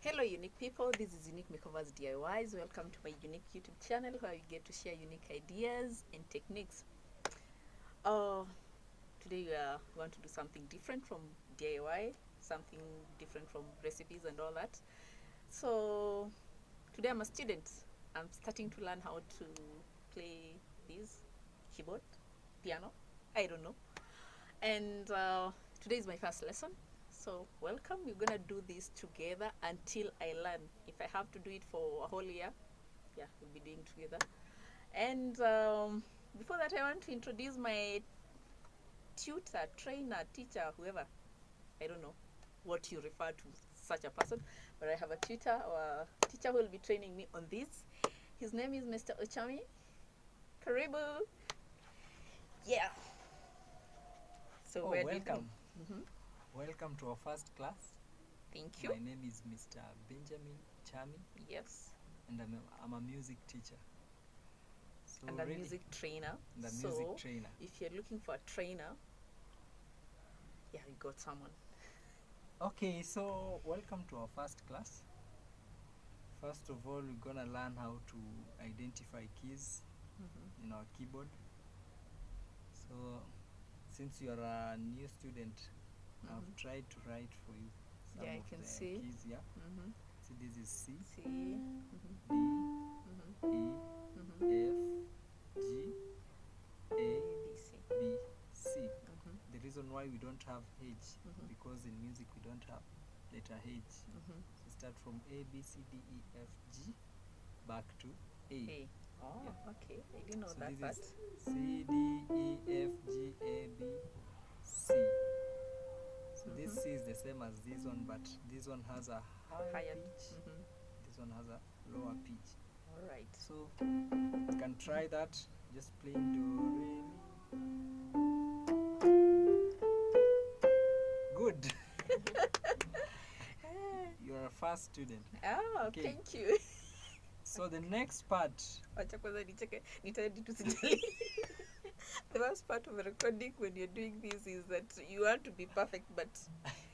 Hello unique people, this is Unique Makeovers DIYs. Welcome to my unique YouTube channel where we get to share unique ideas and techniques. Today we want to do something different from DIY, something different from recipes and all that. So today I'm a student. I'm starting to learn how to play this keyboard, piano, I don't know. And today is my first lesson. So welcome, we're gonna do this together until I learn. If I have to do it for a whole year, yeah, we'll be doing together. And before that, I want to introduce my tutor, trainer, teacher, whoever. I don't know what you refer to such a person, but I have a tutor or a teacher who will be training me on this. His name is Mr. Ochami. Karibu. Yeah. So welcome. Welcome to our first class. Thank you. My name is Mr. Benjamin Chami. Yes. And I'm a music teacher. So and a music trainer. Music trainer. If you're looking for a trainer, yeah, we got someone. Okay, so welcome to our first class. First of all, we're gonna learn how to identify keys in our keyboard. So since you're a new student, I've tried to write for you some I of can the see. keys. Yeah. See, this is C, C, D, E, F, G, A, B, C. B, C. The reason why we don't have H because in music we don't have letter H. So start from A, B, C, D, E, F, G back to A. A. Oh, yeah. Okay. I didn't know So that this part. is C, D, E, F, G, A, B, C. So this C is the same as this one, but this one has a higher pitch. This one has a lower pitch. All right. So you can try that. Just playing do, re, mi. Good. You're a fast student. Oh, Okay. thank you. So the next part. Wacha kwanza nicheke, nitaedi tusijali. The worst part of recording when you're doing this is that you want to be perfect, but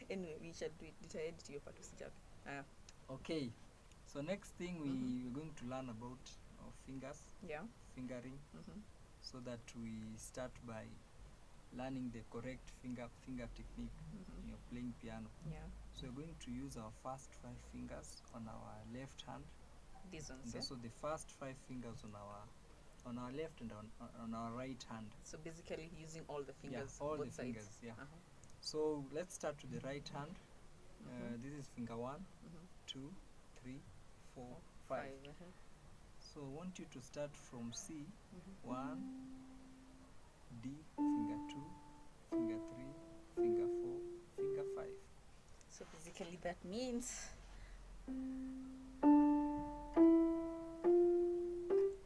anyway, we shall do it. Nitaedi to your part usijali. Okay. So next thing we're going to learn about our fingers. Yeah. Fingering. So that we start by learning the correct finger technique when you're playing piano. Yeah. So we're going to use our first 5 fingers on our left hand. These ones. And also the first 5 fingers on our left and on our right hand. So basically using all the fingers. Yeah, all both the sides. fingers. Yeah. So let's start with the right hand. This is finger 1, 2, 3, 4, 5. So I want you to start from C, 1, D, finger 2, finger 3, finger 4, finger 5. So basically that means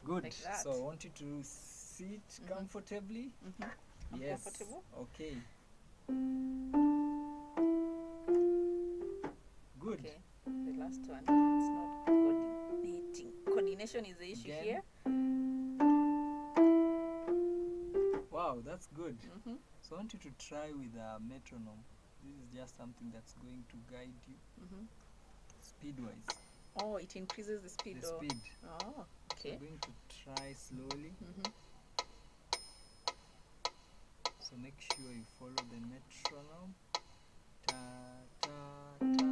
good. Like that. So I want you to sit comfortably. Yes. Comfortable. Okay. Good. Okay. The last one, it's not coordinating. Coordination is the issue here. Wow, that's good. So I want you to try with a metronome. This is just something that's going to guide you speed-wise. Oh, it increases the speed. The speed. Oh, okay. So I'm going to try slowly. So make sure you follow the metronome. Ta ta ta.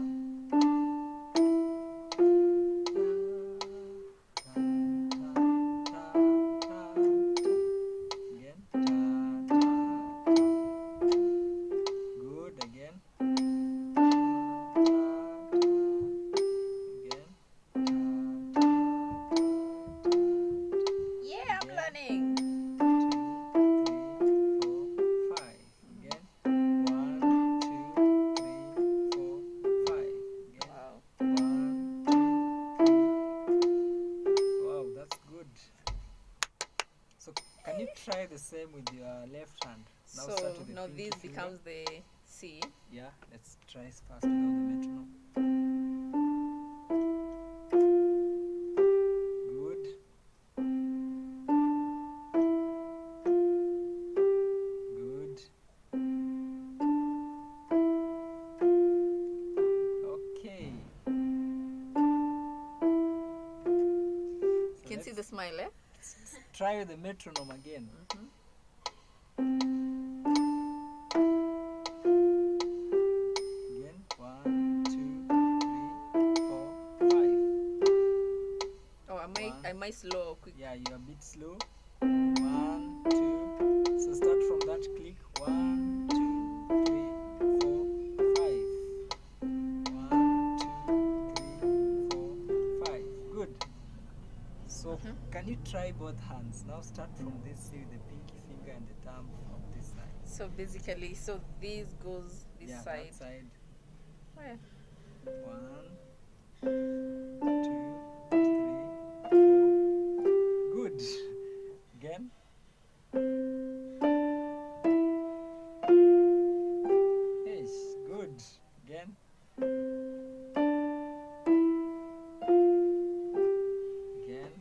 Try the same with your left hand. Now so start with the now this finger. becomes the C. Yeah, let's try first without the metronome. Good. Good. Okay. see the smile, eh? Try with the metronome again. Again, 1, 2, 3, 4, 5. Oh, am I slow or quick? Yeah, you're a bit slow. 1, 2. So start from that click. 1, 2, 3, 4, 5. 1, 2, 3, 4, 5. Good. So can you try both hands? Now start from this side, the pinky finger and the thumb from this side. So basically, this goes this Yeah, side. that side. Where? 1, 2, 3, 4. Good. Again. Yes, good. Again. Again.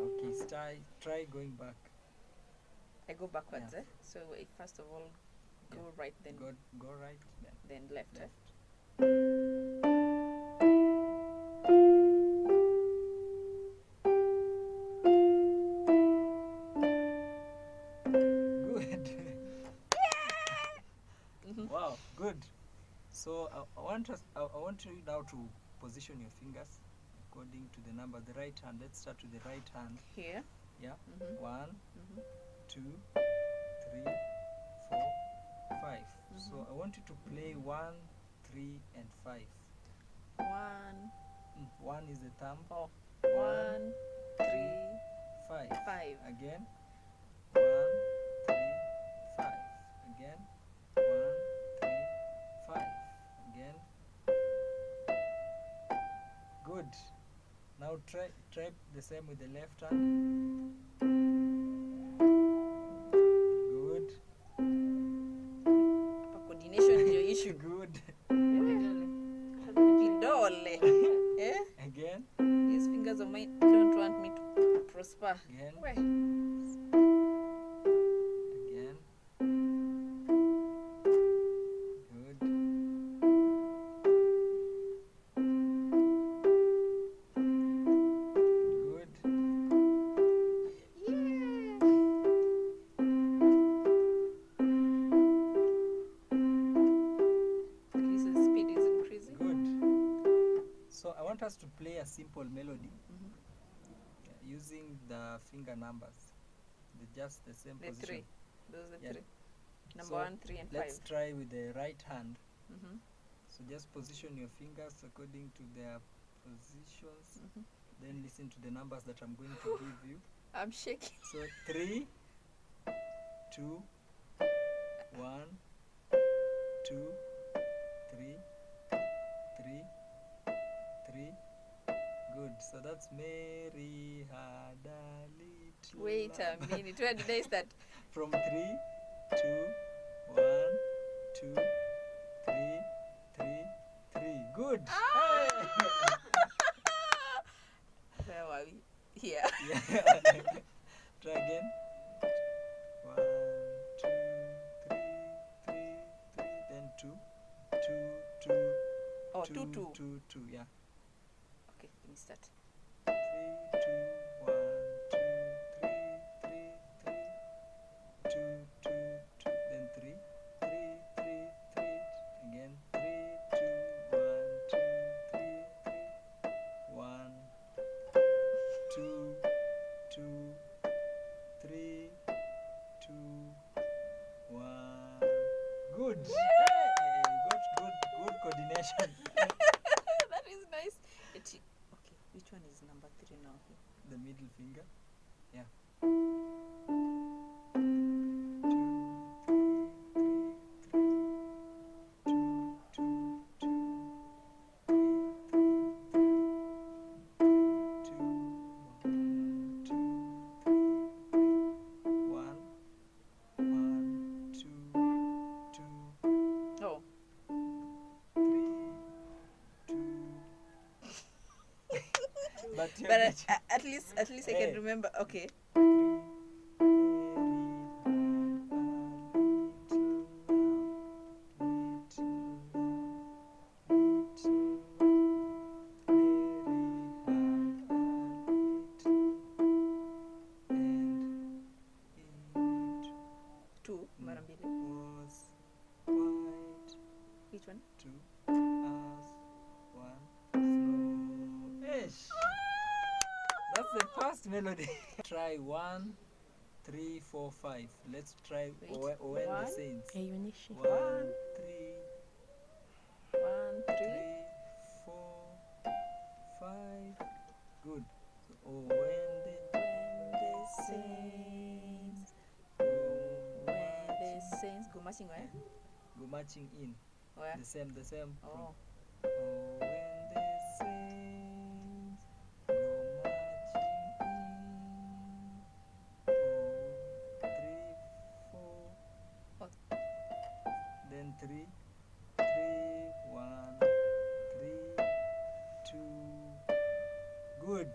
Okay, try going back. I go backwards, Yeah. eh? So first of all, go Yeah. right, then Go right, then left, eh? left. Good. Wow, good. So I want you now to position your fingers according to the number. The right hand. Let's start with the right hand. Here. Yeah. Mhm. 1, Mhm. 2, 3, 4, 5. So I want you to play 1, 3, and 5. 1. 1 is the thumb. Oh. 1, 1, 3, 5. 5. Again. 1, 3, 5. Again. 1, 3, 5. Again. Good. Now try the same with the left hand. Good. Coordination is your issue. Good. Vidole. Eh? Again. These fingers of mine don't want me to prosper. Again. Where? Again. Good. Good. Okay, so the speed is increasing. Good. So I want us to play a simple melody using the finger numbers. Just the same The position. 3. Those are the Yeah. 3. Number So 1, 3, and 5. let's try with the right hand. Mhm. So just position your fingers according to their positions. Then listen to the numbers that I'm going to give you. I'm shaking. So 3, 2, 1, 2, 3, 3, 3. Good. So that's Mary had a little. Wait a lamb. minute. Where did I start? From 3, 2, 1, 2, 3, 3, 3. Good. Hey. Where were we? Here. Yeah. Try again. 1, 2, 3, 3, 3. Then 2, 2, 2. Oh, 2, 2, 2. 2, 2. Yeah. Okay, let me start. 3, 2, 1, 2, 3, 3, 3. 2, 2, 2. Then 3, 3, 3, 3. Again. 3, 2, 1, 2, 3, 3. 1, 2, 2, 3, 2, 1. Good. Hey, good coordination. That is nice. Okay, which one is number 3 now? The middle finger. Yeah. 1, 2, 2, Oh, 3, 2. But at least I Hey. can remember. Okay. 7. 2 hours, 1 slow. Ish. That's the first melody. Try 1, 3, 4, 5. Let's try Wait. when the One. saints. A Unic 1, Squad. 3, 1, 3. 3, 4, 5. Good. So, oh, when the saints The saints go marching where? go marching in. Where? The same. Oh. Oh, when the saints go marching in. Oh, 3, 4. Oh. Then 3, 3, 1, 3, 2. Good.